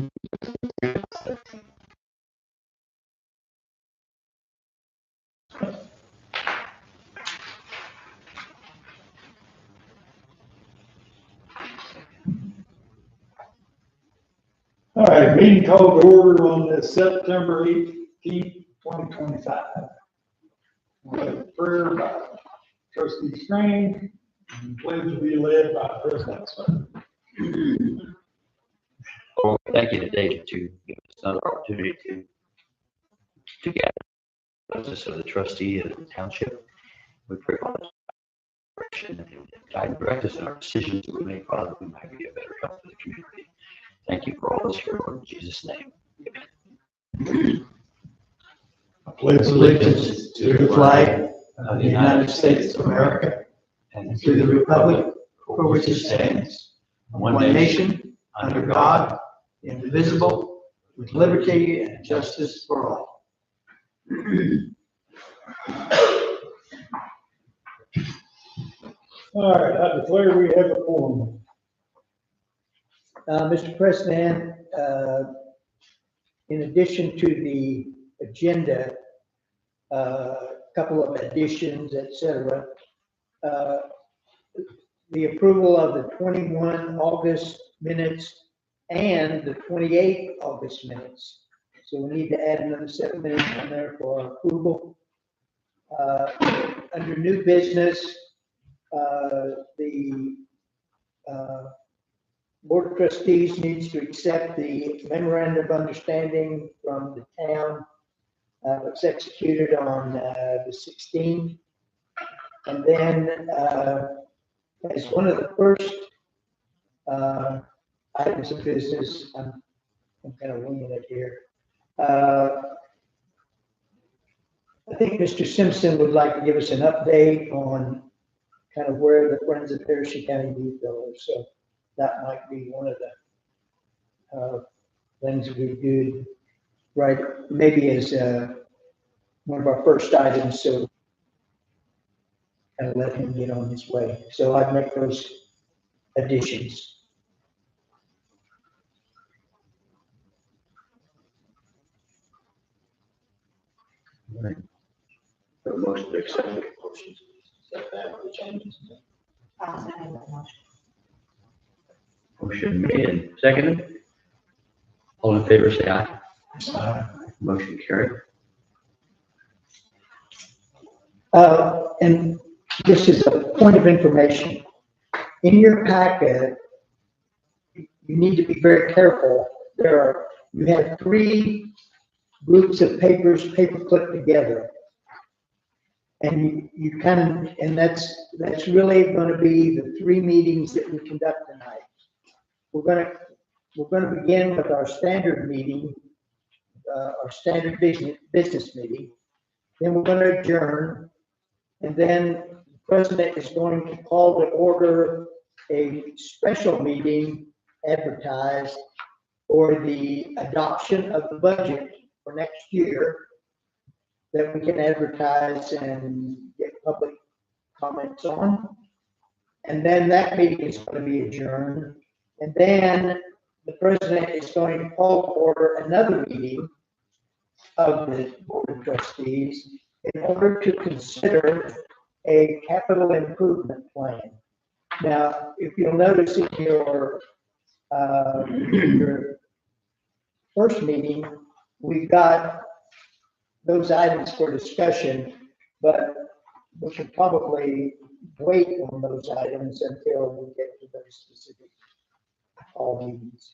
All right, meeting called to order on this September 18th, 2025. We'll have a prayer by Trustee Strange, and pledge to be led by President Smith. Lord, thank you today that you give us another opportunity to gather justice of the trustee of the township. We pray for direction and guide and direct us in our decisions that we make, Father, we might be a better help for the community. Thank you for all this, Lord, in Jesus' name. Amen. I pledge allegiance to the flag of the United States of America and to the republic for which it stands, one nation, under God, indivisible, with liberty and justice for all. All right, I declare we have a quorum. Mr. President, in addition to the agenda, a couple of additions, etc. The approval of the 21 August minutes and the 28 August minutes. So we need to add another 7 minutes on there for our approval. Under new business, the Board of Trustees needs to accept the memorandum of understanding from the town. It's executed on the 16th. And then as one of the first items of business, I'm kind of winging it here. I think Mr. Simpson would like to give us an update on kind of where the Friends of Perishing County Depot is. So that might be one of the things that we do, right? Maybe as one of our first items, so kind of let him get on his way. So I'd make those additions. Right. The motion to accept the motion. Accept that with the changes. Motion made and seconded. All in favor, say aye. Motion carried. And this is a point of information. In your packet, you need to be very careful. You have 3 groups of papers paper-clipped together. And you kind of, and that's really going to be the 3 meetings that we conduct tonight. We're going to begin with our standard meeting, our standard business meeting. Then we're going to adjourn, and then the president is going to call to order a special meeting advertised for the adoption of the budget for next year that we can advertise and get public comments on. And then that meeting is going to be adjourned. And then the president is going to call to order another meeting of the Board of Trustees in order to consider a capital improvement plan. Now, if you'll notice in your first meeting, we've got those items for discussion, but we should probably wait on those items until we get to those specific all meetings.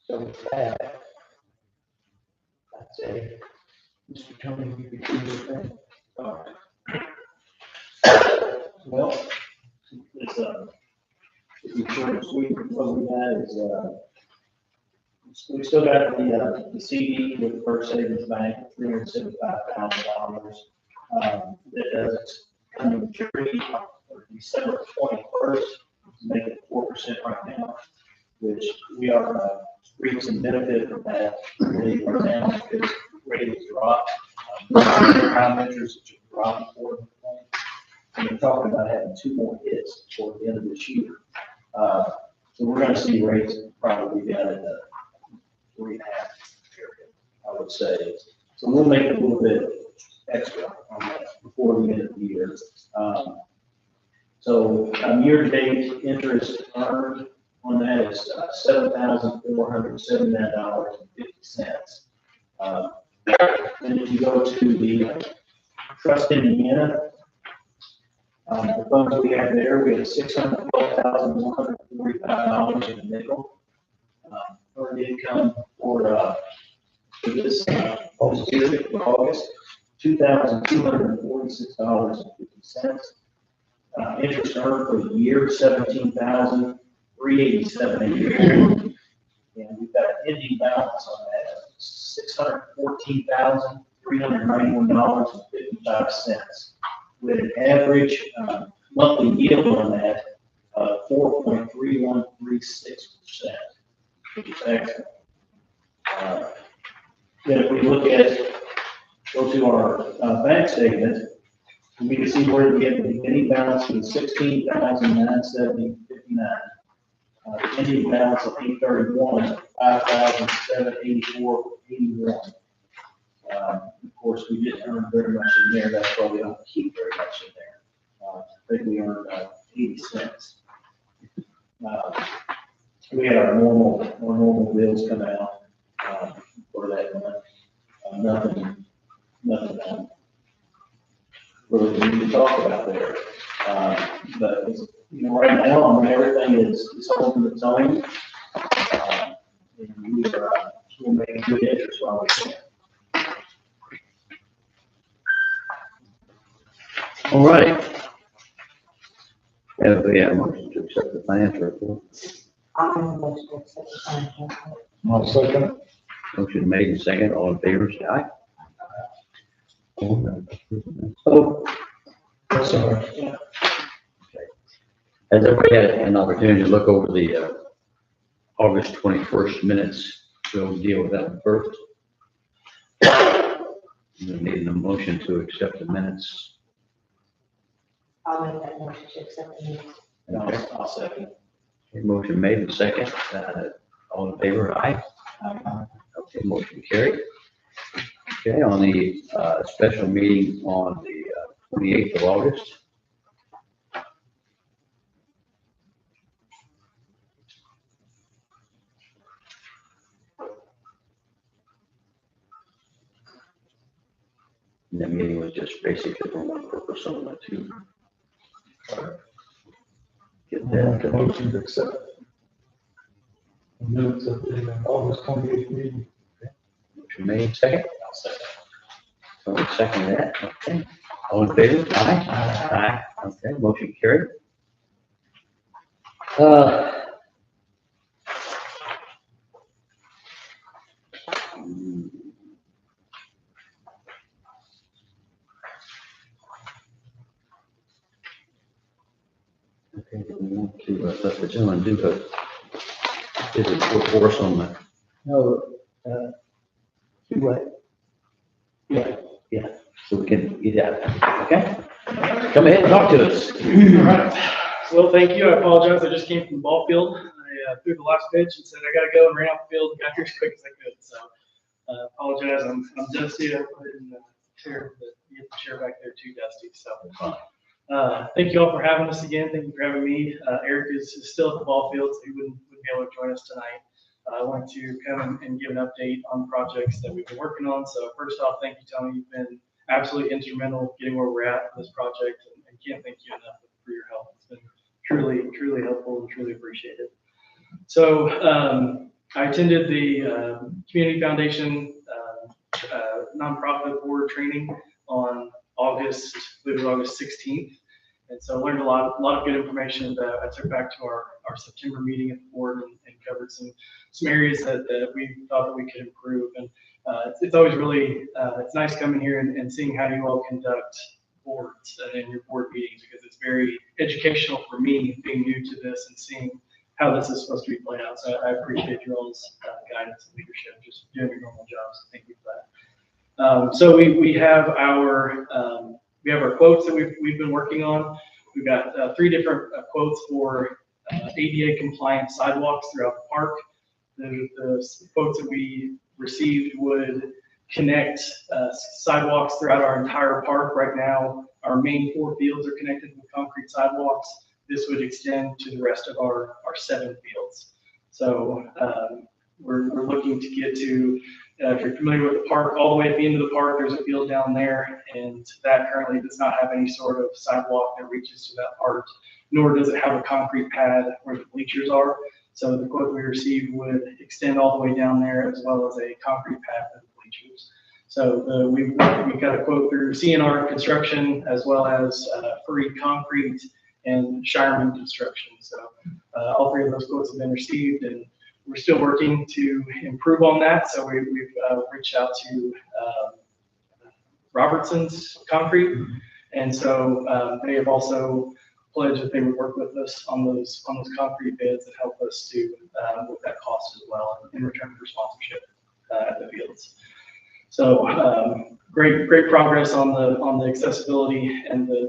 So with that, I'd say, Mr. Tony, you could do your thing. All right. Well, it's short and sweet. What we had is we still got the CD with First Savings Bank, $375,000. That does come to maturity on December 21st, to make it 4% right now, which we are reaping some benefit from that right now because rates drop. Prime interest drop for and we're talking about having 2 more hits toward the end of this year. So we're gonna see rates probably down in the 3.5 area, I would say. So we'll make a little bit extra on that before the end of the year. Year-to-date interest earned on that is $7,479.50. And if you go to the Trust Indiana, the funds we have there, we have $612,145 in a nickel. Earned income for this August, $2,246.50. Interest earned for the year, $17,387.84. And we've got an ending balance on that of $614,391.55, with an average monthly yield on that of 4.3136%, which is excellent. Then if we go to our bank statement, we can see where we get the beginning balance of $16,970.59. The ending balance of 8/31, $5,784.81. Of course, we didn't earn very much in there. That's why we don't keep very much in there. I think we earned 80 cents. We had our normal bills come out for that month. Nothing really we need to talk about there. But right now, everything is holding its own. And we'll make good interest while we can. All right. We have a motion to accept the financial report. I'll second. Motion made and second. All in favor, say aye. Oh, Sorry. has everybody had an opportunity to look over the August 21st minutes? We'll deal with that first. We need a motion to accept the minutes. I'll make that motion to accept the minutes. Okay. I'll second. Motion made and second. All in favor, aye. Okay, motion carried. Okay, on the special meeting on the 28th of August. And the meeting was just basically for one purpose only to get Make a that. motion to accept the minutes of the August 28th meeting. Motion made, second. Someone second that, okay. All in favor? Aye. Aye. Okay, motion carried. Okay, do we want to let the gentleman do his report for us on the, No, what? yeah, so we can get out, okay? Come ahead and talk to us. All right. Well, thank you. I apologize. I just came from the ball field. I threw the last pitch and said, I gotta go, and ran off the field and got here as quick as I could. So, apologize. I'm dusty. I put it in the chair, but you get the chair back there too dusty. So, thank you all for having us again. Thank you for having me. Eric is still at the ball field, so he wouldn't be able to join us tonight. I wanted to come and give an update on projects that we've been working on. So first off, thank you, Tony. You've been absolutely instrumental getting where we're at with this project, and can't thank you enough for your help. It's been truly, truly helpful and truly appreciated. So I attended the Community Foundation nonprofit board training on August 16th. And so I learned a lot of good information that I took back to our September meeting at the board and covered some areas that we thought that we could improve. And it's always really, it's nice coming here and seeing how you all conduct boards and your board meetings, because it's very educational for me being new to this and seeing how this is supposed to be played out. So I appreciate your all's guidance and leadership, just doing your normal jobs. Thank you for that. So we have our quotes that we've been working on. We've got 3 different quotes for ADA compliant sidewalks throughout the park. The quotes that we received would connect sidewalks throughout our entire park. Right now, our main 4 fields are connected with concrete sidewalks. This would extend to the rest of our 7 fields. So we're looking to get to, if you're familiar with the park, all the way at the end of the park, there's a field down there, and that currently does not have any sort of sidewalk that reaches to that part, nor does it have a concrete pad where the bleachers are. So the quote we received would extend all the way down there, as well as a concrete pad for the bleachers. So we got a quote through CNR Construction, as well as Free Concrete and Shireman Construction. So all 3 of those quotes have been received, and we're still working to improve on that. So we've reached out to Robertson's Concrete, and so they have also pledged that they would work with us on those concrete bids and help us to with that cost as well in return for sponsorship at the fields. So great progress on the accessibility and the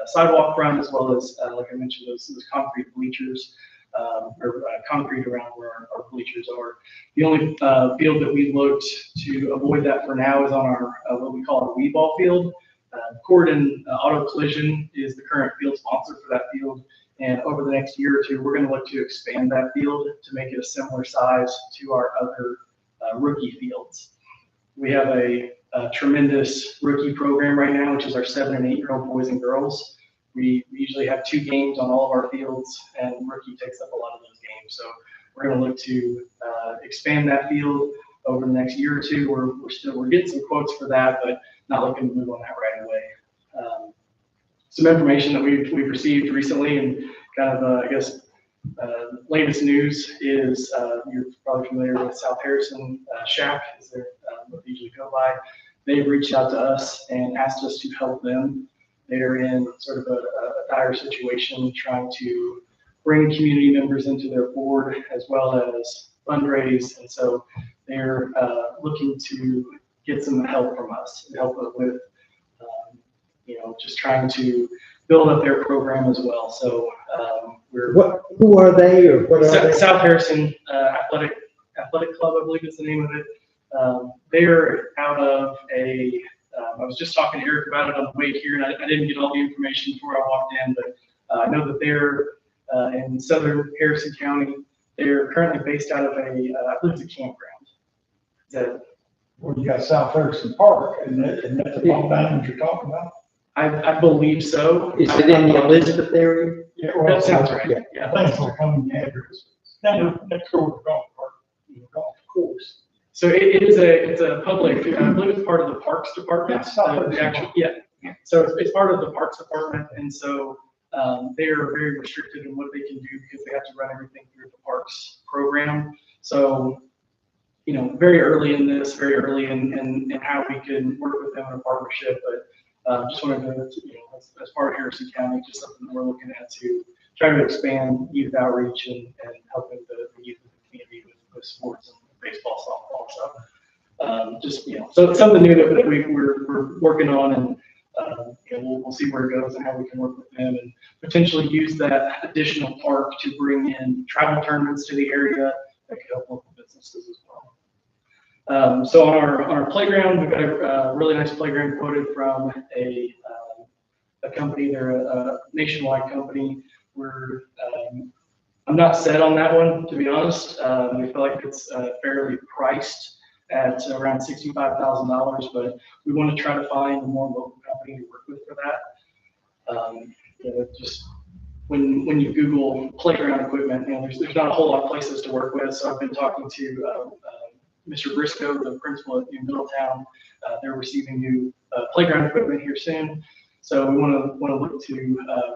sidewalk front, as well as like I mentioned, those concrete bleachers. Or concrete around where our bleachers are. The only field that we looked to avoid that for now is on our what we call our Weeball field. Corden Auto Collision is the current field sponsor for that field, and over the next year or 2, we're going to look to expand that field to make it a similar size to our other rookie fields. We have a tremendous rookie program right now, which is our 7- and 8-year-old boys and girls. We usually have 2 games on all of our fields, and rookie takes up a lot of those games. So we're going to look to expand that field over the next year or 2. We're getting some quotes for that, but not looking to move on that right away. Some information that we've received recently, and kind of I guess latest news is you're probably familiar with South Harrison Shack, is their what they usually go by. They've reached out to us and asked us to help them. They're in sort of a dire situation, trying to bring community members into their board as well as fundraise. And so they're looking to get some help from us, help with, just trying to build up their program as well. So Who are they, or what are they? South Harrison Athletic Club, I believe is the name of it. They're out of I was just talking to Eric about it on the way here, and I didn't get all the information before I walked in, but I know that they're in southern Harrison County. They're currently based out of I believe it's a campground. Well, you got South Harrison Park, and that's the ball diamond you're talking about? I believe so. Is it in the Elizabeth area? Yeah, well, That sounds right. Yeah. Yeah. Thanks for coming, address. Next door to the golf park, golf course. So it's a public, I believe it's part of the Parks Department. So it's part of the Parks Department, and so they are very restricted in what they can do because they have to run everything through the Parks program. So, very early in this, very early in how we can work with them in a partnership, but just wanted to, as part of Harrison County, just something that we're looking at to try to expand youth outreach and helping the youth of the community with sports and baseball, softball. So so it's something new that we're working on, and we'll see where it goes and how we can work with them and potentially use that additional park to bring in travel tournaments to the area that could help local businesses as well. So on our playground, we've got a really nice playground quoted from a company. They're a nationwide company. I'm not set on that one, to be honest. We feel like it's fairly priced at around $65,000, but we want to try to find a more local company to work with for that. Just when you Google playground equipment, there's not a whole lot of places to work with. So I've been talking to Mr. Briscoe, the principal at New Middletown. They're receiving new playground equipment here soon. So we want to look to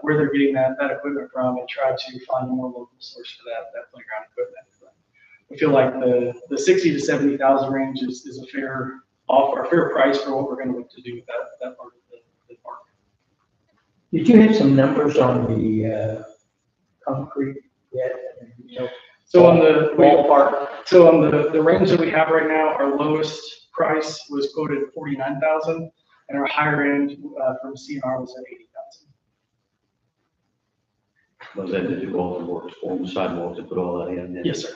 where they're getting that equipment from and try to find a more local source for that playground equipment. But we feel like the 60 to 70,000 range is a fair offer, a fair price for what we're going to look to do with that part of the park. Did you have some numbers on the concrete yet? So on the ballpark, so on the range that we have right now, our lowest price was quoted at $49,000, and our higher end from CNR was at Was that to do all the work, form the sidewalks and put all that in? Yes, sir.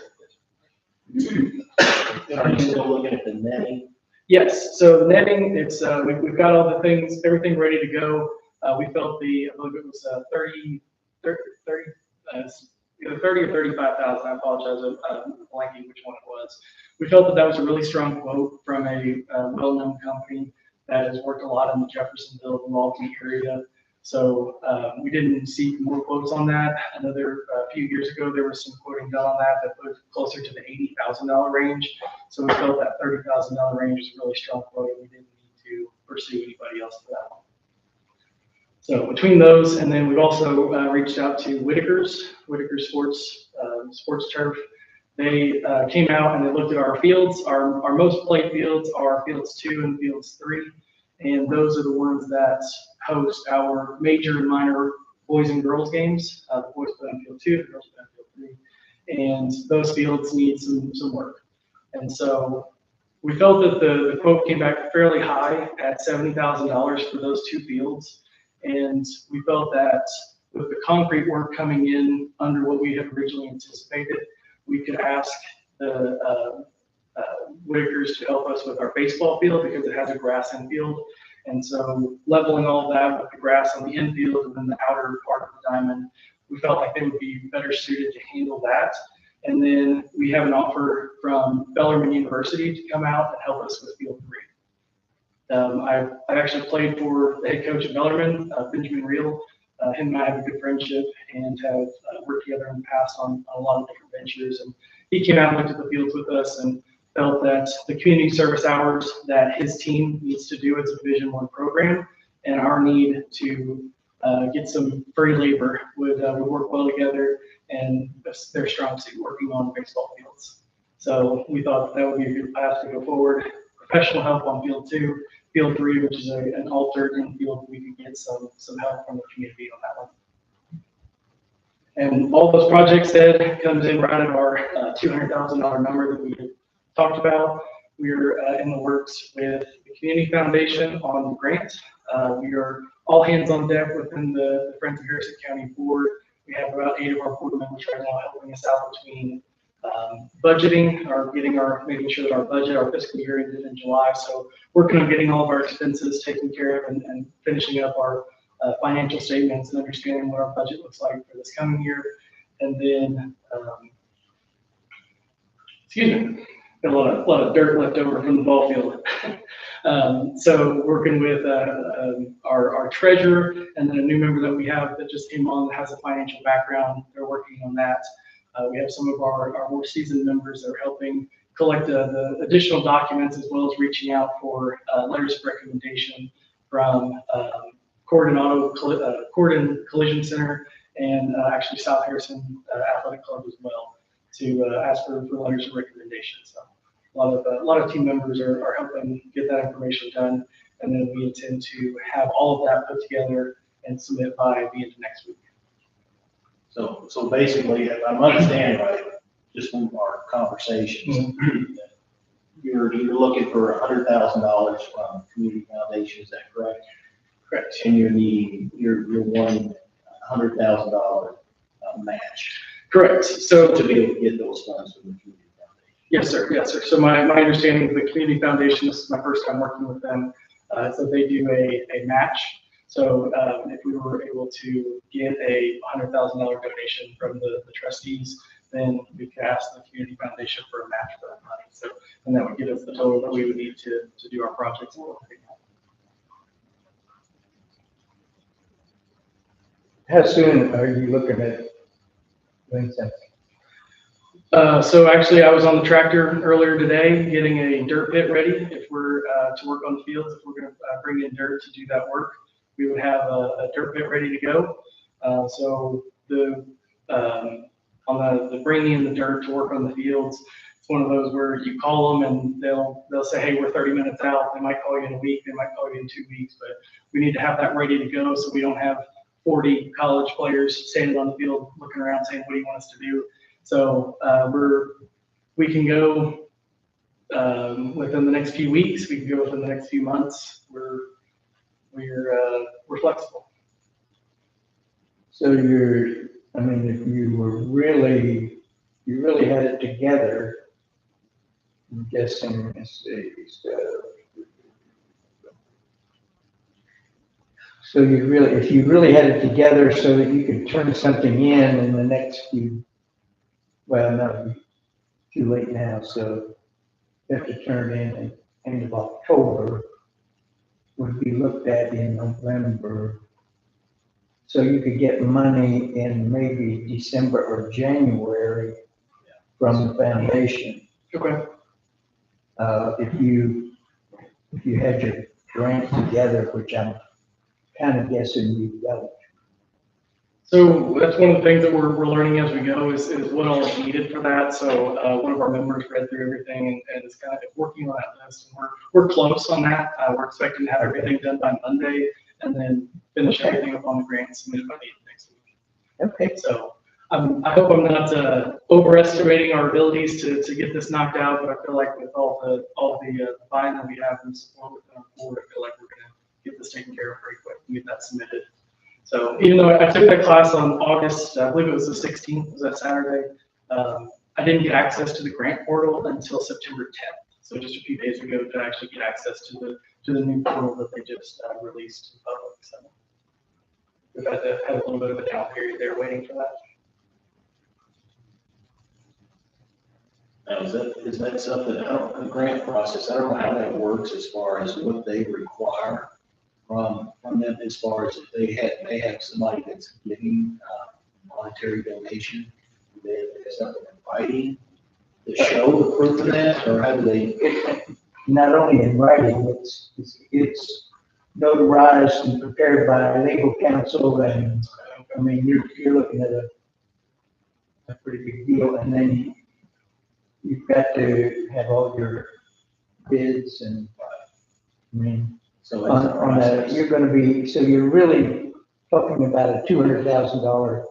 Are you still looking at the netting? Yes, so the netting, it's, we've got all the things, everything ready to go. We felt I believe it was 30, either 30 or 35,000, I apologize, I'm blanking which one it was. We felt that was a really strong quote from a well-known company that has worked a lot in the Jeffersonville, Milwaukee area. So we didn't seek more quotes on that. Another few years ago, there was some quoting done on that put it closer to the $80,000 range. So we felt that $30,000 range is a really strong quote. We didn't need to pursue anybody else for that one. So between those, and then we've also reached out to Whitaker's Sports Turf. They came out and they looked at our fields. Our most played fields are fields 2 and fields 3. And those are the ones that host our major and minor boys and girls games. The boys play on field 2, the girls play on field 3. And those fields need some work. And so we felt that the quote came back fairly high at $70,000 for those 2 fields. And we felt that with the concrete work coming in under what we had originally anticipated, we could ask the Whitakers to help us with our baseball field because it has a grass infield. And so leveling all that with the grass on the infield and then the outer part of the diamond, we felt like they would be better suited to handle that. And then we have an offer from Bellarmine University to come out and help us with field 3. I've actually played for the head coach at Bellarmine, Benjamin Reel. Him and I have a good friendship and have worked together in the past on a lot of different ventures. And he came out and looked at the fields with us and felt that the community service hours that his team needs to do as a Division I program and our need to get some free labor would work well together, and their strong suit working on baseball fields. So we thought that would be a good path to go forward. Professional help on field 2, field 3, which is an altered infield, we could get some help from the community on that one. And all those projects that comes in right at our $200,000 number that we had talked about. We're in the works with the Community Foundation on the grant. We are all hands on deck within the Friends of Harrison County Board. We have about 8 of our board members right now helping us out between budgeting or making sure that our budget, our fiscal year ended in July. So working on getting all of our expenses taken care of and finishing up our financial statements and understanding what our budget looks like for this coming year. And then, got a lot of dirt left over from the ball field. So working with our treasurer and then a new member that we have that just came on that has a financial background. They're working on that. We have some of our more seasoned members that are helping collect the additional documents as well as reaching out for letters of recommendation from Corden Collision Center and actually South Harrison Athletic Club as well to ask for letters of recommendation. So a lot of team members are helping get that information done, and then we intend to have all of that put together and submit by the end of next week. So basically, if I'm understanding right, just from our conversations, you're looking for $100,000 from Community Foundation, is that correct? Correct. And you're wanting $100,000 match. Correct. So to be able to get those funds from the Community Foundation. Yes, sir. Yes, sir. So my understanding of the Community Foundation, this is my first time working with them. So they do a match. So if we were able to get a $100,000 donation from the trustees, then we could ask the Community Foundation for a match for that money. So, and that would get us the total that we would need to do our projects. How soon are you looking at doing something? So actually, I was on the tractor earlier today getting a dirt pit ready. If we're to work on the fields, if we're going to bring in dirt to do that work, we would have a dirt pit ready to go. So on the bringing in the dirt to work on the fields, it's one of those where you call them and they'll say, hey, we're 30 minutes out. They might call you in a week. They might call you in 2 weeks, but we need to have that ready to go so we don't have 40 college players standing on the field looking around saying, what do you want us to do? So we can go within the next few weeks. We can go within the next few months. We're flexible. So you're I mean, if you really had it together, I'm guessing, let's see, so if you really had it together so that you could turn something in the next well, no, too late now, so you have to turn it in end of October, would be looked at in November. So you could get money in maybe December or January from the foundation. Okay. If you had your grant together, which I'm kind of guessing you don't. So that's one of the things that we're learning as we go is what all is needed for that. So one of our members read through everything and is kind of working on that list. And we're close on that. We're expecting to have everything done by Monday and then finish everything up on the grant and submit it by the end of next week. Okay. So I hope I'm not overestimating our abilities to get this knocked out, but I feel like with all the buy-in that we have and support within our board, I feel like we're going to get this taken care of very quick and get that submitted. So even though I took that class on August, I believe it was the 16th, was that Saturday, I didn't get access to the grant portal until September 10th. So just a few days ago to actually get access to the new portal that they just released to the public. So we've had to have a little bit of a down period there waiting for that. Now, is that something, the grant process, I don't know how that works as far as what they require from them, as far as if they have somebody that's giving monetary donation, they have something in writing to show the proof of that, or how do they? Not only in writing, it's notarized and prepared by legal counsel, and I mean, you're looking at a pretty big deal, and then you've got to have all your bids and, I mean, So on that, you're gonna be, so you're really talking about a $200,000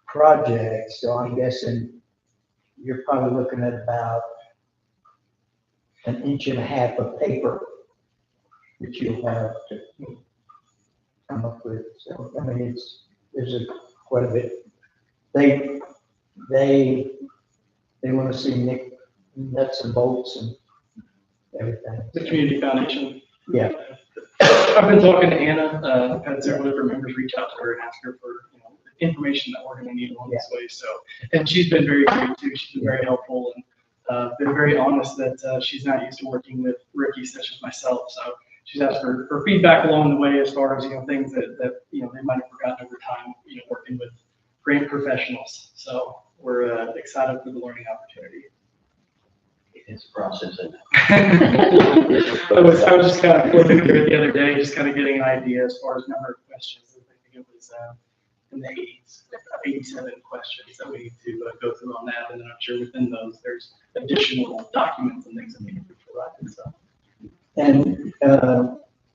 project, so I'm guessing you're probably looking at about 1.5 inches of paper that you'll have to come up with. So, I mean, there's quite a bit. They want to see nuts and bolts and everything. The community foundation. Yeah. I've been talking to Anna, I've had several different members reach out to her and ask her for, information that we're gonna need along this way, so. And she's been very great too, she's been very helpful and, been very honest that, she's not used to working with rookies such as myself, so. She's asked for feedback along the way as far as, things that, they might have forgotten over time, working with great professionals, so we're, excited for the learning opportunity. It's a process. I was just kind of flipping through it the other day, just kind of getting an idea as far as number of questions. I think it was in the 80s, 87 questions that we need to go through on that. And then I'm sure within those, there's additional documents and things that need to be provided. So. And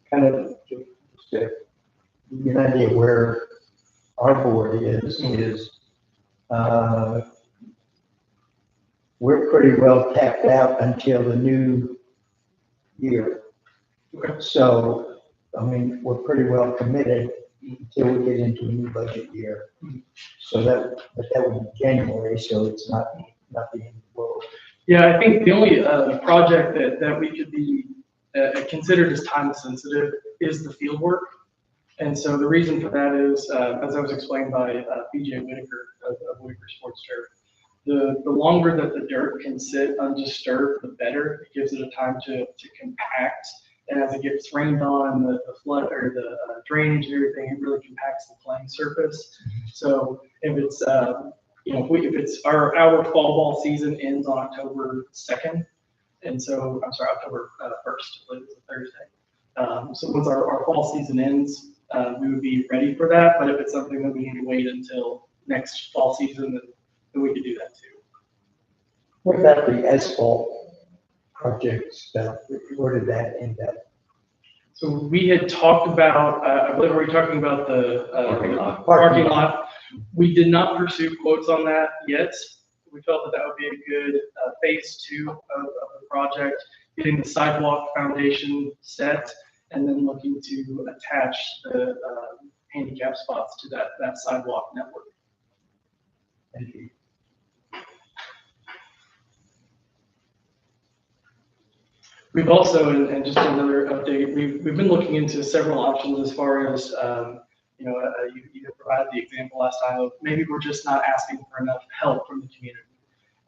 kind of just to give you an idea where our board is we're pretty well tapped out until the new year. So, I mean, we're pretty well committed until we get into a new budget year. So but that would be January, so it's not the end of the world. Yeah, I think the only project that we could be considered as time sensitive is the field work. And so the reason for that is, as I was explained by BJ Whitaker of Whitaker Sports Turf, the longer that the dirt can sit undisturbed, the better. It gives it a time to compact. And as it gets rained on, the flood or the drainage and everything, it really compacts the playing surface. So if it's, if it's our fall ball season ends on October 2nd, and so, I'm sorry, October 1st, I believe it's a Thursday. So once our fall season ends, we would be ready for that. But if it's something that we need to wait until next fall season, then we could do that too. What about the asphalt project stuff? Where did that end up? So we had talked about, I believe, were we talking about the parking lot? We did not pursue quotes on that yet. We felt that would be a good phase 2 of the project, getting the sidewalk foundation set, and then looking to attach the handicap spots to that sidewalk network. Thank you. We've also, and just another update, we've been looking into several options as far as, you provided the example last time of maybe we're just not asking for enough help from the community.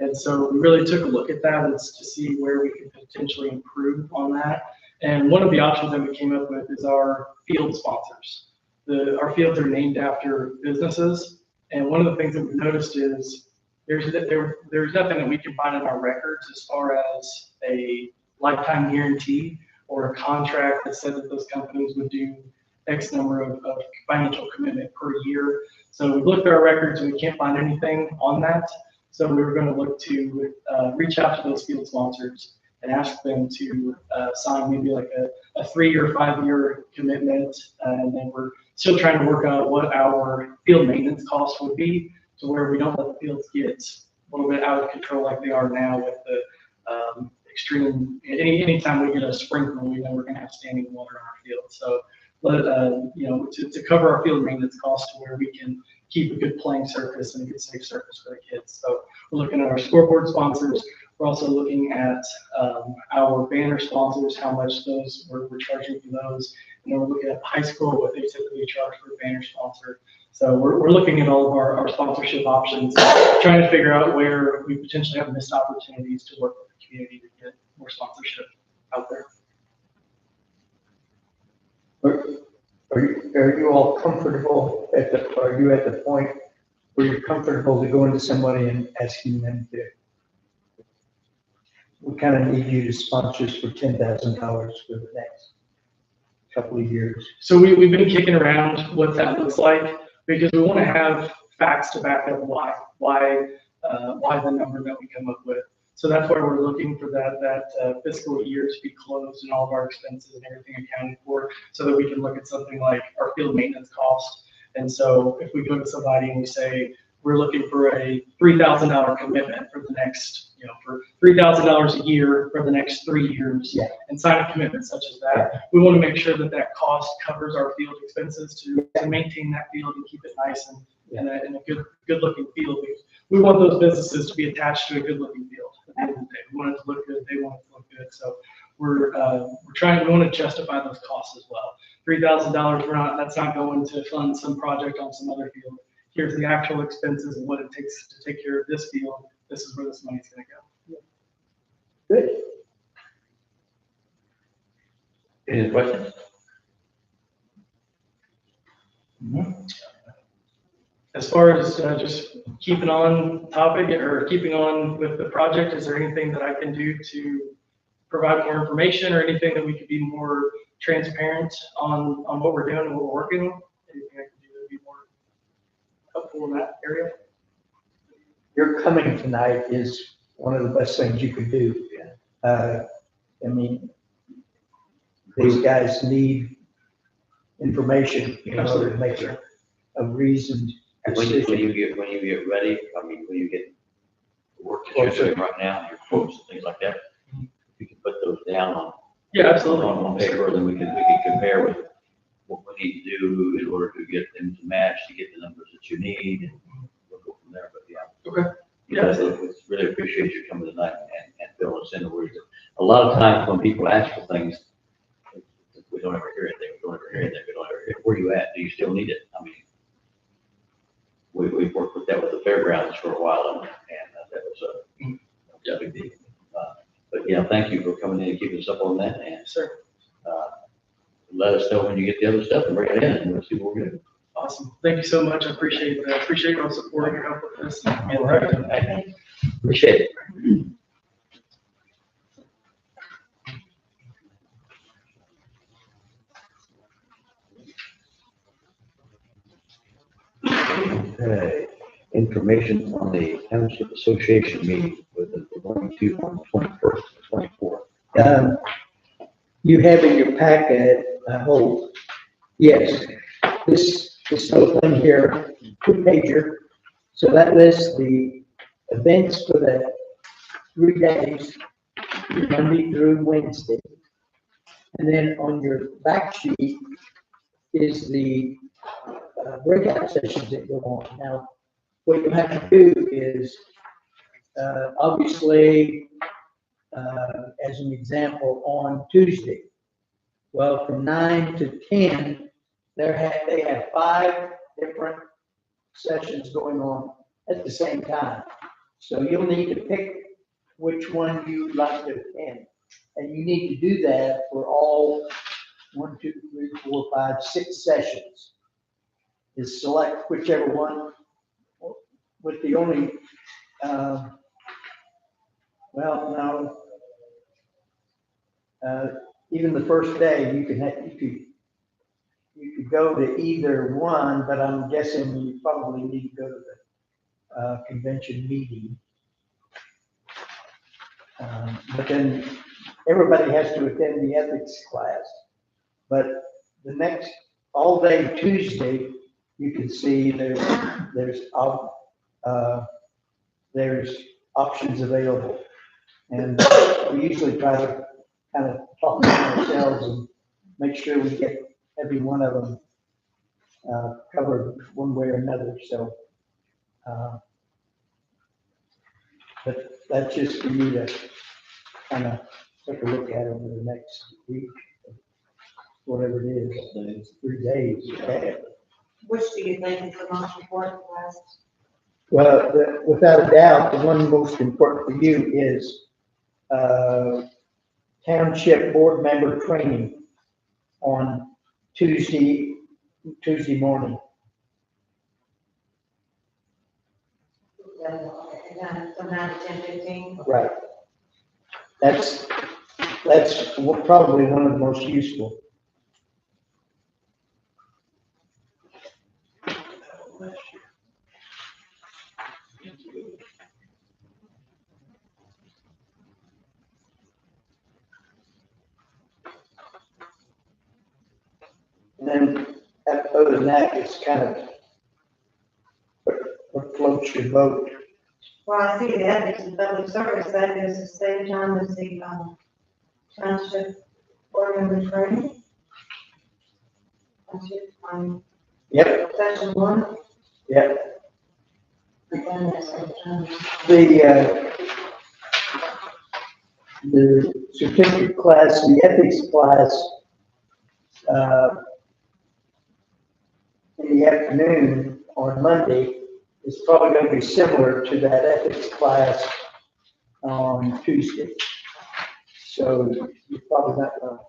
And so we really took a look at that as to see where we could potentially improve on that. And one of the options that we came up with is our field sponsors. Our fields are named after businesses. And one of the things that we noticed is there's nothing that we can find in our records as far as a lifetime guarantee or a contract that said that those companies would do X number of financial commitment per year. So we looked at our records and we can't find anything on that. So we were going to look to reach out to those field sponsors and ask them to sign maybe like a 3-year, 5-year commitment. And then we're still trying to work out what our field maintenance costs would be to where we don't let the fields get a little bit out of control like they are now with the extreme, anytime we get a sprinkler, we know we're going to have standing water on our field. So to cover our field maintenance costs to where we can keep a good playing surface and a good safe surface for the kids. So we're looking at our scoreboard sponsors. We're also looking at our banner sponsors, how much those we're charging for those. And then we're looking at the high school, what they typically charge for a banner sponsor. So we're looking at all of our sponsorship options, trying to figure out where we potentially have missed opportunities to work with the community to get more sponsorship out there. Are you all comfortable are you at the point where you're comfortable to go into somebody and asking them to, we kind of need you to sponsor us for $10,000 for the next couple of years? So we've been kicking around what that looks like because we want to have facts to back up why the number that we come up with. So that's why we're looking for that fiscal year to be closed and all of our expenses and everything accounted for, so that we can look at something like our field maintenance cost. And so if we go to somebody and we say, we're looking for a $3,000 commitment for the next, for $3,000 a year for the next 3 years, Yeah. and sign a commitment such as that, we want to make sure that cost covers our field expenses to maintain that field and keep it nice and in a good looking field. We want those businesses to be attached to a good looking field. At the end of the day, we want it to look good. They want it to look good. So we want to justify those costs as well. $3,000, that's not going to fund some project on some other field. Here's the actual expenses and what it takes to take care of this field. This is where this money's going to go. Good. Any questions? As far as just keeping on topic or keeping on with the project, is there anything that I can do to provide more information or anything that we could be more transparent on what we're doing and what we're working on? Anything I can do to be more helpful in that area? Your coming tonight is one of the best things you could do. These guys need information in order to make a reasoned When decision. you get ready, when you get the work that you're doing right now, your quotes and things like that, you can put those down on. Yeah, absolutely. On paper, then we can compare with what we need to do in order to get them to match, to get the numbers that you need, and we'll go from there, but yeah. Okay. Yeah, really appreciate you coming tonight and filling us in. A lot of times when people ask for things, we don't ever hear anything, we don't ever hear where you at, do you still need it? We've worked with that with the fairgrounds for a while, and that was a big deal. But yeah, thank you for coming in and keeping us up on that, and let us know when you get the other stuff and bring it in, and we'll see what we're doing. Awesome. Thank you so much. I appreciate your support and your help with this. All right. Appreciate it. Okay. Information on the Township Association meeting with the going to on the 21st and 24th. You have in your packet, I hope, yes, this little thing here, 2-pager. So that lists the events for the 3 days, Monday through Wednesday. And then on your back sheet is the breakout sessions that go on. Now, what you have to do is, obviously, as an example, on Tuesday, well, from 9 to 10, they have 5 different sessions going on at the same time. So you'll need to pick which one you'd like to attend. And you need to do that for all 1, 2, 3, 4, 5, 6 sessions. Is select whichever one, with the only, well, no. Even the first day, you could go to either one, but I'm guessing you probably need to go to the convention meeting. But then everybody has to attend the ethics class. But the next, all day Tuesday, you can see there's options available. And we usually try to kind of talk among ourselves and make sure we get every one of them covered one way or another. So, but that's just for you to kind of take a look at over the next week, whatever it is, 3 days. Okay. Which do you think is the most important class? Well, without a doubt, the one most important for you is Township Board Member Training on Tuesday morning. From 9 to 10:15? Right. That's probably one of the most useful. And then other than that, it's kind of what floats your boat. Well, I see the ethics and public service, that is the same time as the, township board member training. Township, Yep, session 1, yep. and then that's The certificate class, the ethics class, in the afternoon on Monday is probably going to be similar to that ethics class on Tuesday. So you're probably not going to,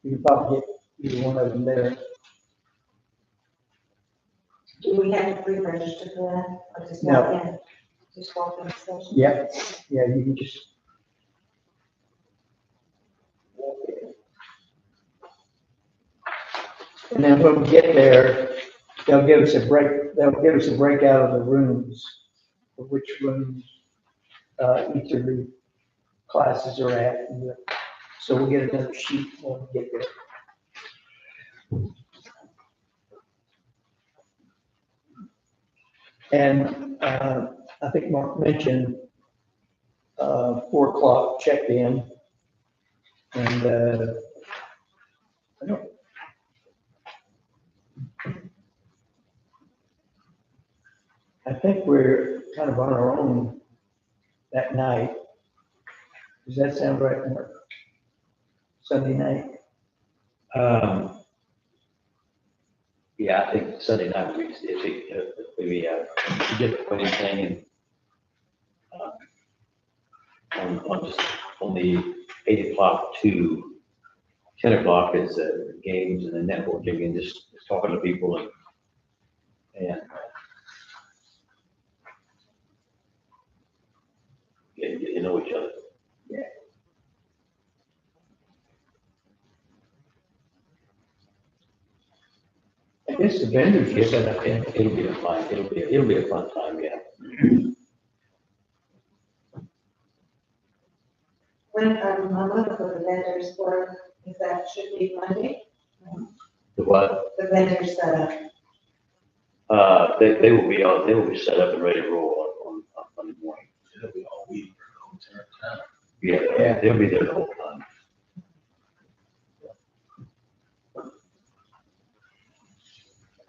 you can probably get either one of them there. Do we have to pre-register for that, or just No. walk in? Just walk in the session? Yep, yeah, you can just. And then when we get there, they'll give us a breakout of the rooms, of which rooms, each of the classes are at. And so we'll get another sheet when we get there. And, I think Mark mentioned, 4 o'clock check-in. And, I think we're kind of on our own that night. Does that sound right, Mark? Sunday night? Yeah, I think Sunday night would be, maybe, you get the wedding thing and, on the 8 o'clock to 10 o'clock is, games and the networking and just talking to people and get to know each other. Yeah. I guess the vendors are set up in. It'll be a fun time, yeah. When, I'm looking for the vendors for, if that should be Monday, The what? the vendors set They will be set up and ready to roll on Monday morning. It'll be all week. Yeah, they'll be there the whole time.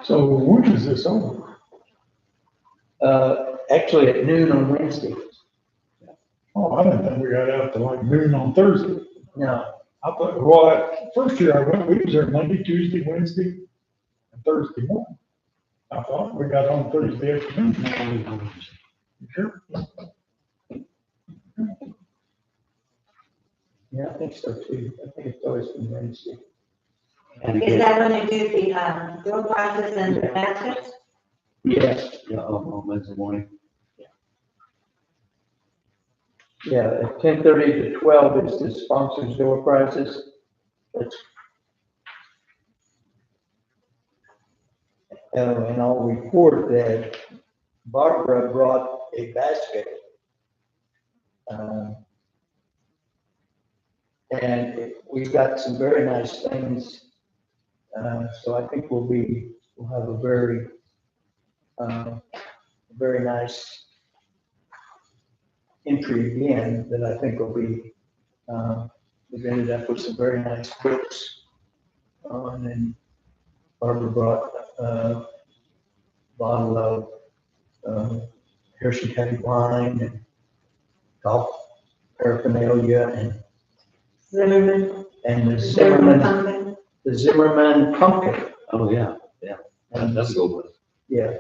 So when is this over? actually at noon on Wednesday. Oh, I didn't think we got out to like noon on Thursday. No, I thought, well, first year I went, we was there Monday, Tuesday, Wednesday, and Thursday morning. I thought we got on Thursday afternoon. Sure. yeah, I think so too. I think it's always been Wednesday. And Is again, that when they do the, door prizes and the baskets? Yes, yeah, on Wednesday morning. yeah, at 10:30 to 12 is the sponsors door prizes. That's- And I'll report that Barbara brought a basket. And we got some very nice things. So I think we'll have a very nice entry again that I think will be, we've ended up with some very nice books. And Barbara brought a bottle of Hershey County wine and golf paraphernalia Zimmerman. and Pumpkin. the Zimmerman pumpkin. Oh, yeah, that's good one. Yeah.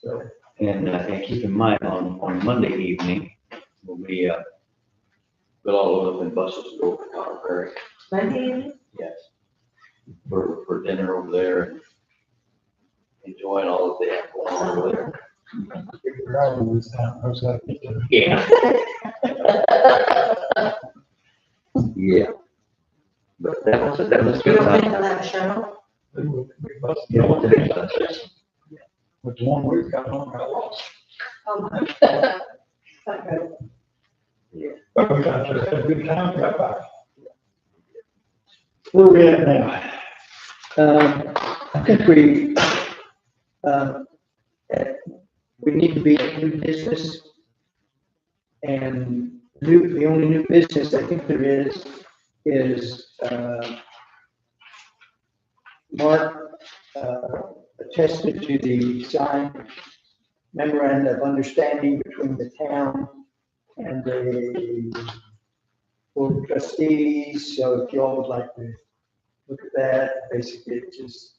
So, And keep in mind, on Monday evening, when we, we'll all load up in buses to go to Cotton Prairie. Monday, Yes. For dinner over there and enjoying all that they have going on over there. If you're out of this town, how's that? Yeah. Yeah. But that was you good don't time. think they'll have a shuttle? Yeah, what the heck, that's- Which one we got on, got lost. Oh, my. Okay. But we got to have a good time, got back. Where we at now? I think we need to be a new business. And the only new business I think there is, Mark, attested to the signed memorandum of understanding between the town and the board of trustees. So if you all would like to look at that, basically it's just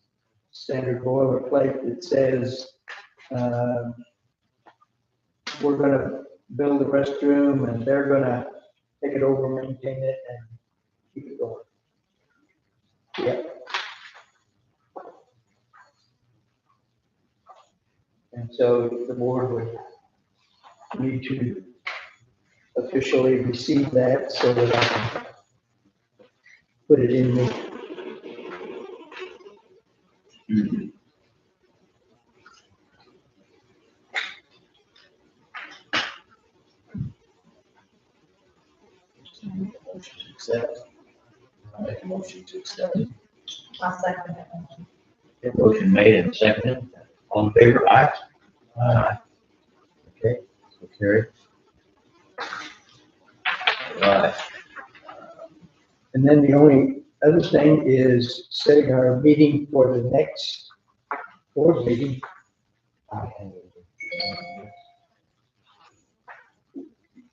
standard boilerplate that says, we're gonna build a restroom and they're gonna take it over, maintain it and keep it going. Yeah. And so the board would need to officially receive that so that I can put it in the, Motion to accept. I make a motion to accept it. I'll second that. Motion made and seconded. All in favor, aye? Aye. Okay, so carried. Right. and then the only other thing is setting our meeting for the next board meeting.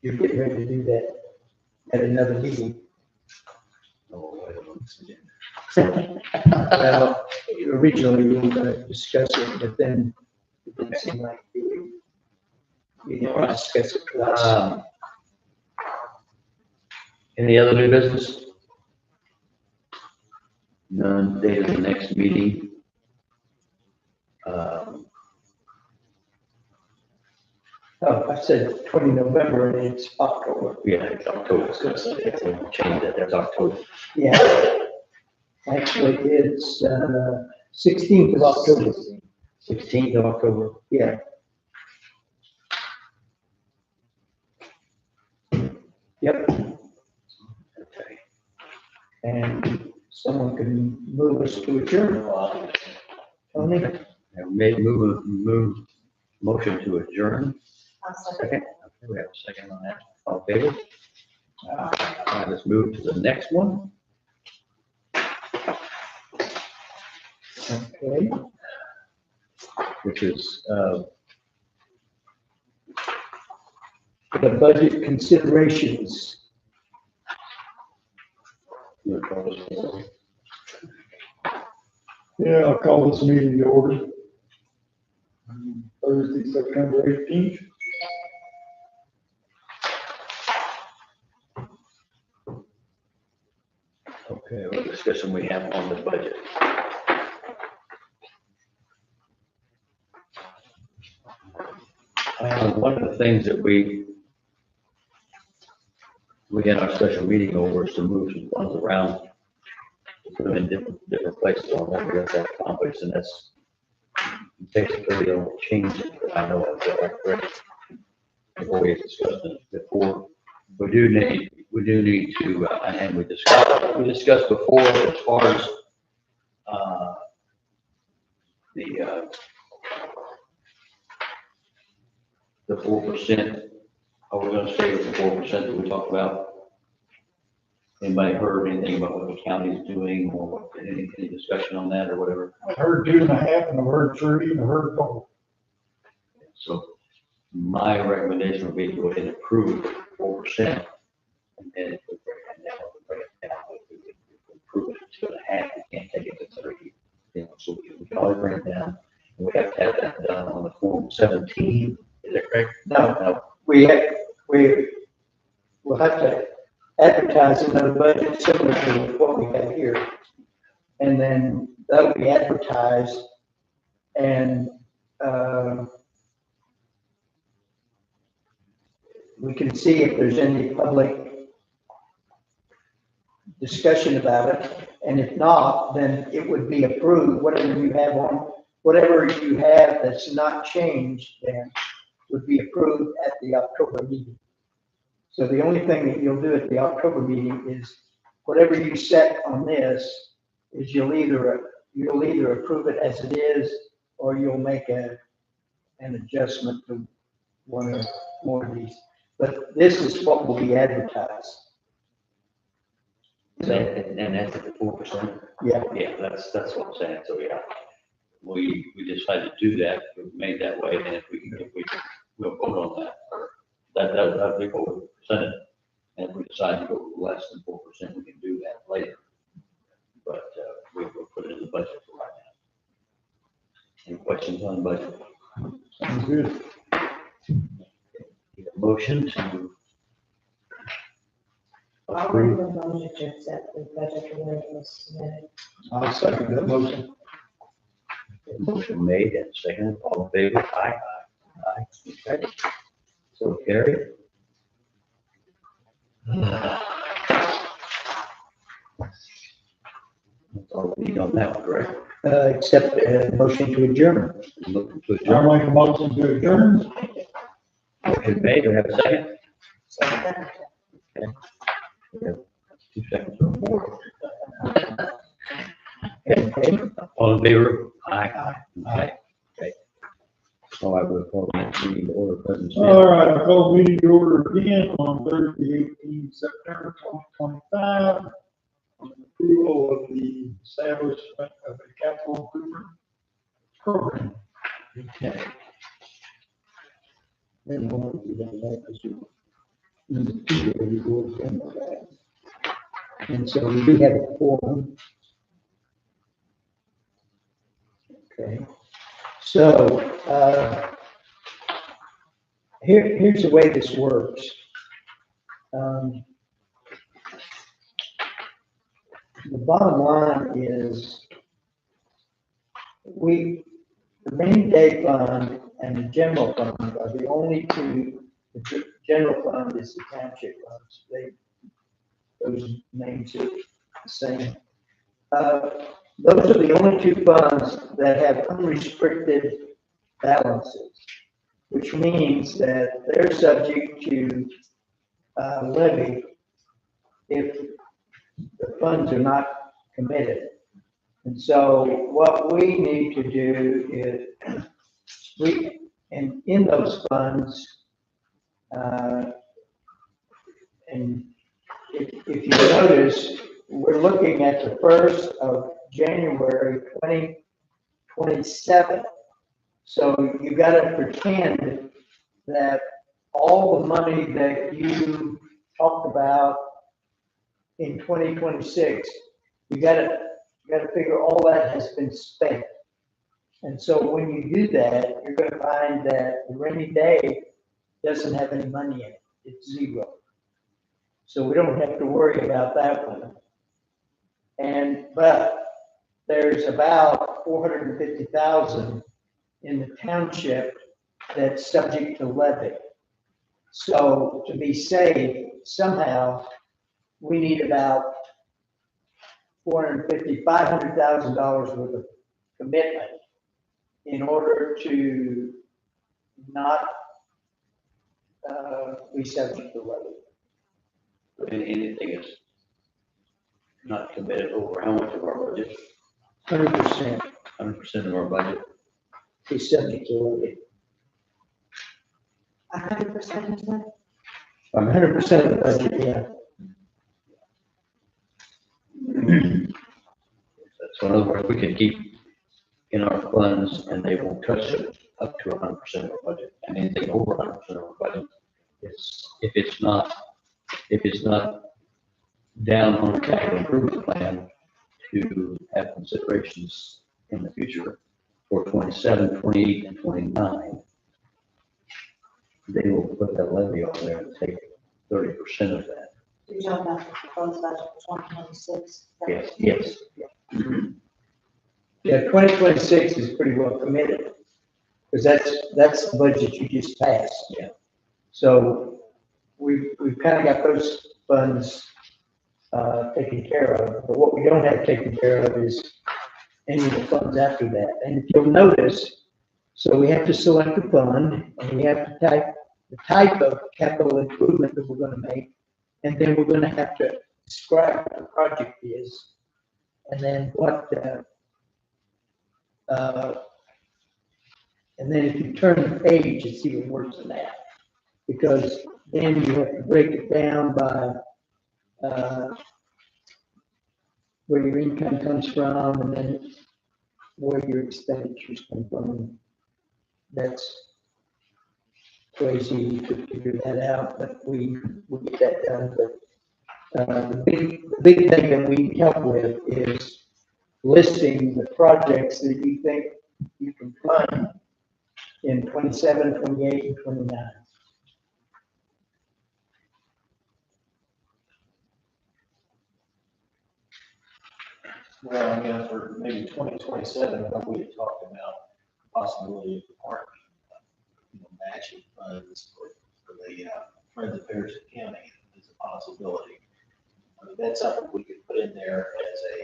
You're getting ready to do that at another meeting. Oh, wait a minute. Well, originally we were gonna discuss it, but then it didn't seem like we didn't want to discuss it last. Any other new business? None, date of the next meeting. Oh, I said 20 November and it's October. Yeah, it's October, so we'll change that, that's October. Yeah. Actually, it's 16th of October. 16th of October. Yeah. Yep. Okay. And someone can move us to adjourn. Tony? Have made motion to adjourn. I'll second Second. Okay, we have a second on that. All in favor? All right, let's move to the next one. Okay. Which is, the budget considerations. Yeah, I'll call this meeting to order. Thursday, September 18th. Okay, what discussion we have on the budget? One of the things that we had our special meeting over is to move some funds around, to put them in different places on what we have to accomplish, and that's basically the only change that I know of that I read. Before we discussed it before, we do need to, and we discussed before as far as, the 4%. Are we gonna stay with the 4% that we talked about? Anybody heard anything about what the county is doing, or any discussion on that or whatever? I heard 2.5, and I heard 3, and I heard 4. So my recommendation would be to go ahead and approve 4%. And then if we break it down, if we approve it to 2.5, we can't take it to 3. You know, so we can always bring it down. And we have to have that done on the Form 17. Is that correct? No, we'll have to advertise another budget similar to what we have here. And then that'll be advertised, and, we can see if there's any public discussion about it. And if not, then it would be approved, whatever you have that's not changed, then would be approved at the October meeting. So the only thing that you'll do at the October meeting is whatever you set on this is you'll either approve it as it is, or you'll make an adjustment to one or more of these. But this is what will be advertised. And that's at the 4%? Yeah. Yeah, that's what I'm saying. So, yeah, we decided to do that. We made that way, and if we'll vote on that. That'd be what we presented. And if we decide to go less than 4%, we can do that later. But we'll put it in the budget for right now. Any questions on the budget? Sounds good. Need a motion to I'll approve. make a motion to accept the budget the way it was submitted. I'll second that motion. Motion made and seconded. All in favor? Aye. Aye. Okay. So carried. That's all we need on that one, correct? Except a motion to adjourn. Motion to I'll adjourn. make a motion to adjourn. Motion made. Do we have a second? Okay. We have 2 seconds or more. Okay. All in favor? Aye. Okay. Okay. So I will call the meeting to order, President Smith. All right, I'll call the meeting to order again on Thursday, 18th September 2025. On the approval of the establishment of a capital improvement program. Okay. And so we do have a quorum. Okay, so, here's the way this works. The bottom line is the rainy day fund and the general fund are the only two. The general fund is the township funds. Those names are the same. Those are the only two funds that have unrestricted balances, which means that they're subject to levy if the funds are not committed. And so what we need to do is in those funds, and if you notice, we're looking at the 1st of January 2027. So you got to pretend that all the money that you talked about in 2026, you gotta figure all that has been spent. And so when you do that, you're gonna find that the rainy day doesn't have any money in it. It's zero. So we don't have to worry about that one. But there's about 450,000 in the township that's subject to levy. So to be safe, somehow, we need about $500,000 worth of commitment in order to not be subject to levy. Anything is not committed over how much of our budget? 100% 100% of our budget. is subject to levy. 100% is that? 100% of the budget, yeah. So in other words, we can keep in our funds and they won't touch it up to 100% of our budget. And anything over 100% of our budget, if it's not down on the capital improvement plan to have considerations in the future for 27, 28, and 29, they will put that levy on there and take 30% of that. You're talking about the proposed budget for 2026? Yes. Yeah, 2026 is pretty well committed, because that's the budget you just passed. Yeah. So we've kind of got those funds taken care of, but what we don't have taken care of is any of the funds after that. And if you'll notice, so we have to select a fund, and we have to type the type of capital improvement that we're gonna make, and then we're gonna have to describe what the project is, and then and then if you turn the page, it's even worse than that, because then you have to break it down by where your income comes from, and then where your expenditures come from. That's crazy to figure that out, but we get that done. But the big thing that we help with is listing the projects that you think you can fund in 27, 28, and 29. Well, I mean, for maybe 2027, what we had talked about, possibility of the park, matching funds for the Friends of Harrison County is a possibility. I mean, that's something we could put in there as a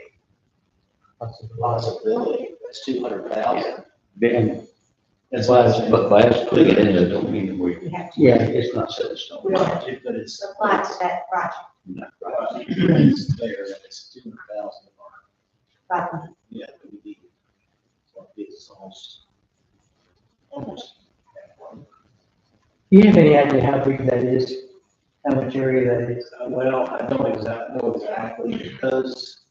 possibility. That's 200,000. And That's but by us putting it in there, don't mean we, We have to. Yeah. it's not set in stone. But it's Apply to that project. it's there, and it's 200,000. Right. Yeah, we need. So it's almost. Do you have any idea how big that is? How much area that is? Well, I don't know exactly because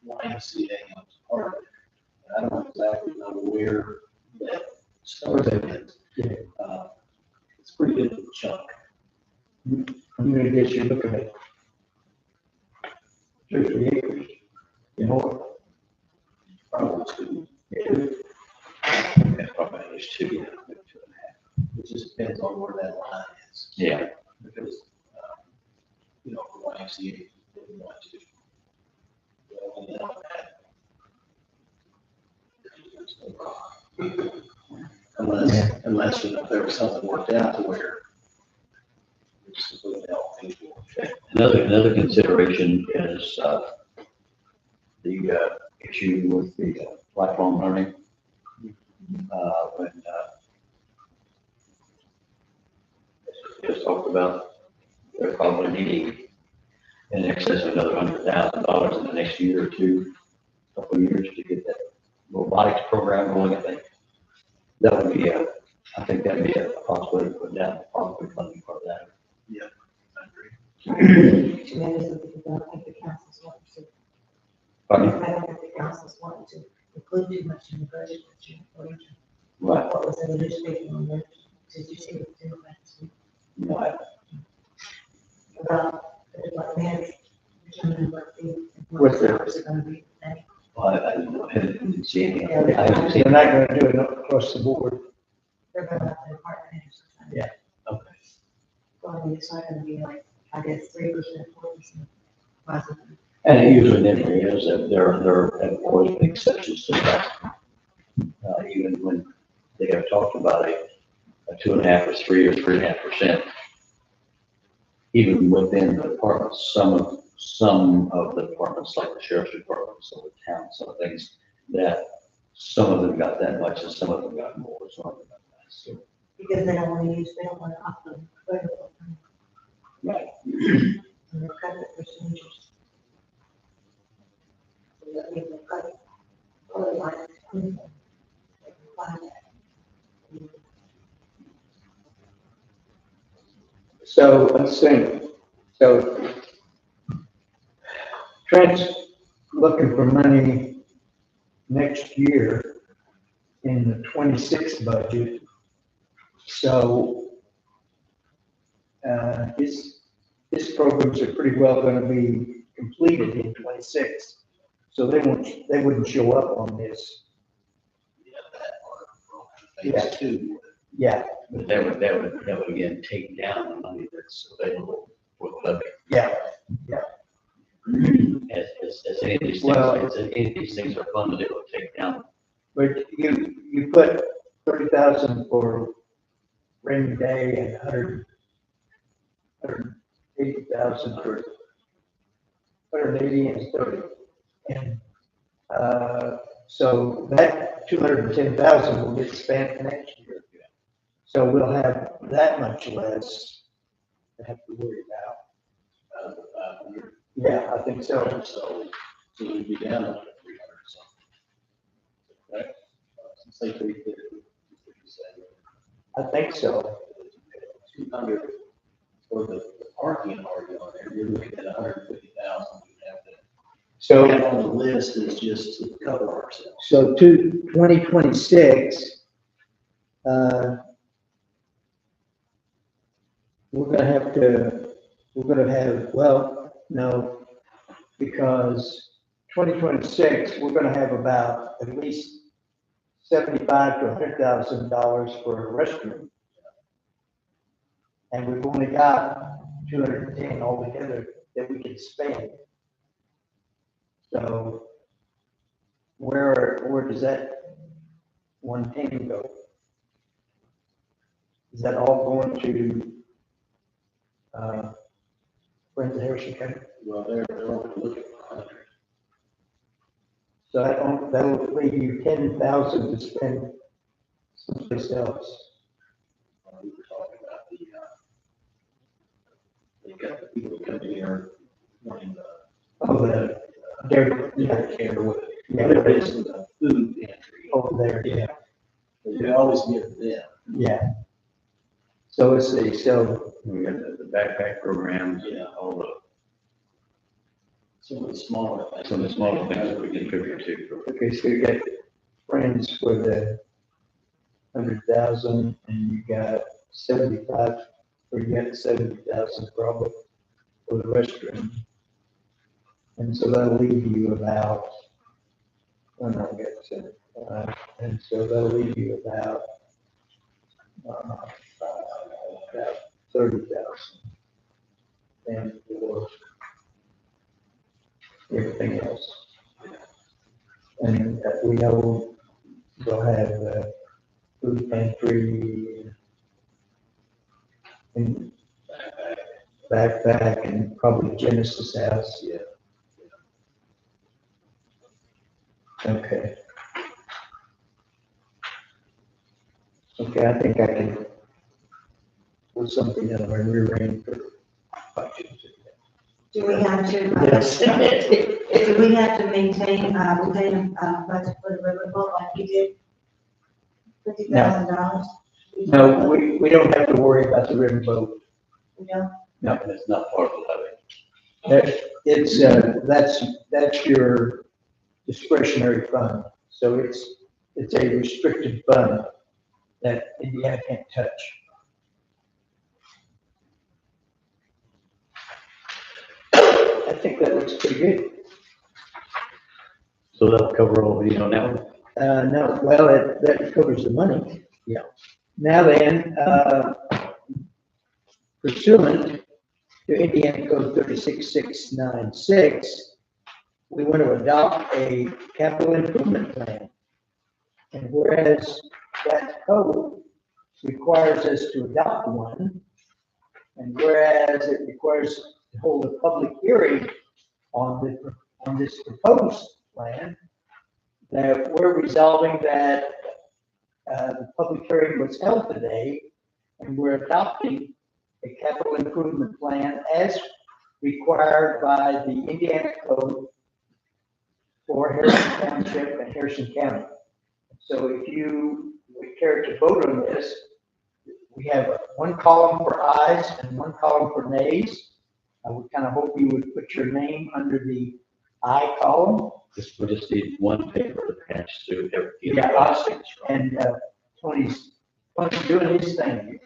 YMCA owns part of it. I don't exactly know where that starts at. It's a pretty good chunk. I'm gonna get you looking at 2 or 3 acres. You know, Probably two. That's probably at least 2, yeah, maybe 2.5. It just depends on where that line is. Yeah. Because, for YMCA, they want to. Well, you know, Unless there was something worked out to where. it's completely help people. Another consideration is the issue with the lifelong learning. When just talked about, they're probably needing in excess of another $100,000 in the next year or two, couple of years to get that robotics program going. I think that'd be a possibility to put down probably funding part of that. Yeah, I agree. Tremendously, because I don't think the council's wanting to. Pardon? I don't think the council's wanting to include too much in the budget that you, or Right. what was in the newspaper on that. Did you see the thing last week? About, like, we had determined what the. What's the- hours are gonna be. Well, I didn't see any. They're not gonna do it across the board. They're gonna have the apartment or something. Yeah. Okay. Well, it's not gonna be like, I guess, 3%, 4%. Possibly. And it usually never is, there have always been exceptions to that. Even when they have talked about a 2.5% or 3% or 3.5%. Even within the departments, some of the departments, like the sheriff's department, some of the towns, some things, that some of them got that much and some of them got more, some of them got less. So, Because they don't wanna use, they don't wanna up them. right. And they're cut the percentages. So that means they cut it. Or like, they can find it. So let's see, so Trent's looking for money next year in the 26 budget. So, his programs are pretty well gonna be completed in 26. So they wouldn't show up on this. Yeah. Too. Yeah, But that would again take down the money that's available for the levy. yeah, As any of these things, Well- as any of these things are funded, it will take down. but you put 30,000 for rainy day and 180,000 for 180 and 30. And, so that 210,000 will get spent next year. So we'll have that much less to have to worry about. Yeah, I think so. So we'd be down to 300 something. Right? Say 350. I think so. 200 for the parking already on there, you're looking at 150,000. You have to. So. That on the list is just to cover ourselves. So to 2026, we're gonna have, well, no, because 2026, we're gonna have about at least $75,000 to $100,000 for a restroom. And we've only got 210 altogether that we can spend. So where does that 110 go? Is that all going to, Friends of Harrison County? Well, they're only looking for 100. So that'll leave you 10,000 to spend someplace else. We were talking about they got the people coming here wanting the. Oh, yeah, Care with it. Yeah. They're basically the food pantry. over there, yeah, You always give them. yeah. So let's see, so, We got the backpack programs, Yeah. all the, Some of the smaller things. some of the smaller things that we contribute to. okay, so you got Friends for the 100,000, and you got 75, or you got 70,000 probably for the restroom. And so that'll leave you about, oh no, I got 75, and so that'll leave you about, about 30,000. And for everything else. And we know they'll have food pantry and backpack and probably Genesis house. Yeah. Okay. Okay, I think I can put something in our rear end for budget. Do we have to, Yes. do we have to maintain, budget for the riverboat like you did? $50,000? No, we don't have to worry about the riverboat. We don't? No, it's not part of the levy. It's, that's your discretionary fund. So it's a restricted fund that Indiana can't touch. think that looks pretty good. So that'll cover all the, that one? No, well, that covers the money. Yeah. Now then, pursuant to Indiana Code 36696, we want to adopt a capital improvement plan. And whereas that code requires us to adopt one, and whereas it requires to hold a public hearing on this proposed plan, that we're resolving that the public hearing was held today, and we're adopting a capital improvement plan as required by the Indiana Code for Harrison Township and Harrison County. So if you would care to vote on this, we have one column for ayes and one column for nays. I would kind of hope you would put your name under the aye column. We just need one paper attached to everything. Yeah, awesome. And Tony's doing his thing.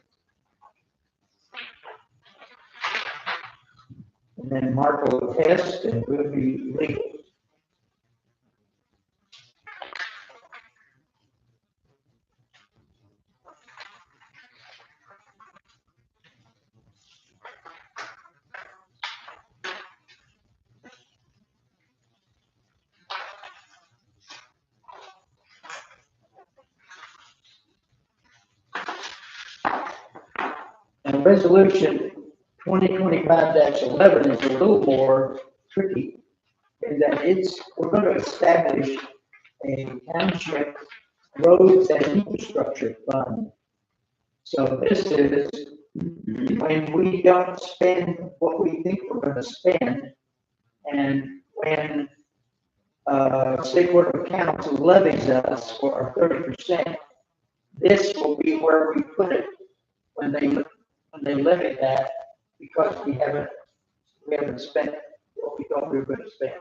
And then Mark will test and we'll be legal. And resolution 2025-11 is a little more tricky in that we're going to establish a township roads and infrastructure fund. So this is when we don't spend what we think we're going to spend, and when State Board of Accounts levies us for our 30%, this will be where we put it when they levy that, because we haven't spent what we thought we were going to spend.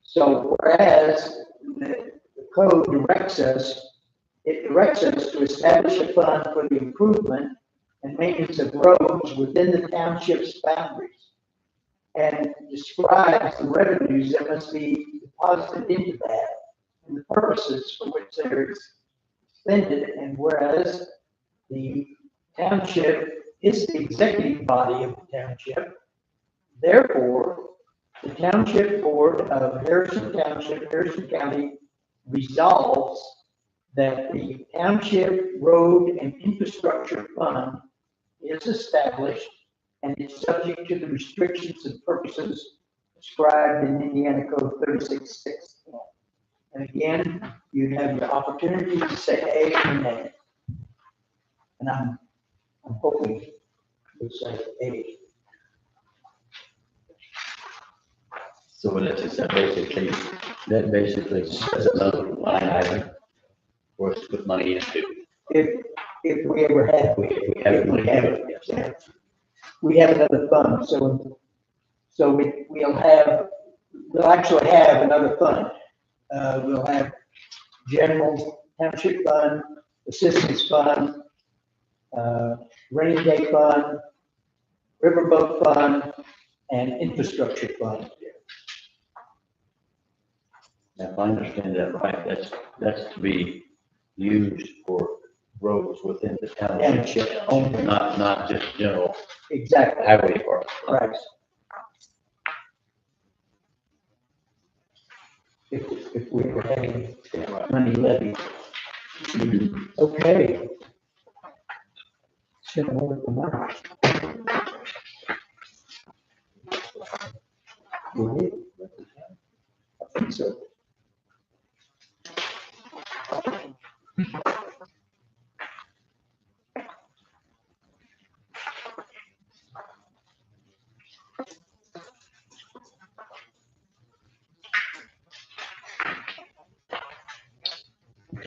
So whereas the code directs us to establish a fund for the improvement and maintenance of roads within the township's boundaries, and describes the revenues that must be deposited into that and the purposes for which they're expended. And whereas the township is the executive body of the township, therefore, the Township Board of Harrison Township, Harrison County resolves that the Township Road and Infrastructure Fund is established and is subject to the restrictions and purposes described in Indiana Code 366. And again, you have the opportunity to say A or nay. And I'm hoping you'll say A. So that basically says another line item for us to put money into. If we ever have, We have money, yes. we have another fund, so we'll actually have another fund. We'll have general township fund, assistance fund, rainy day fund, riverboat fund, and infrastructure fund. Now, if I understand that right, that's to be used for roads within the township, Township only. not just general Exactly. highway department. Right. If we were having money levied. Okay. Should have ordered the money. Go ahead. I think so.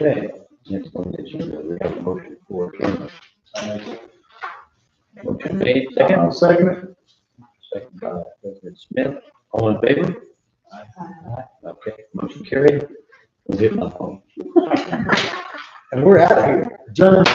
Okay, next one is, we have a motion for adjournment. Motion made, I'll second it. second by President Smith. All in favor? Okay, motion carried. We'll hit my phone. And we're out of here. John.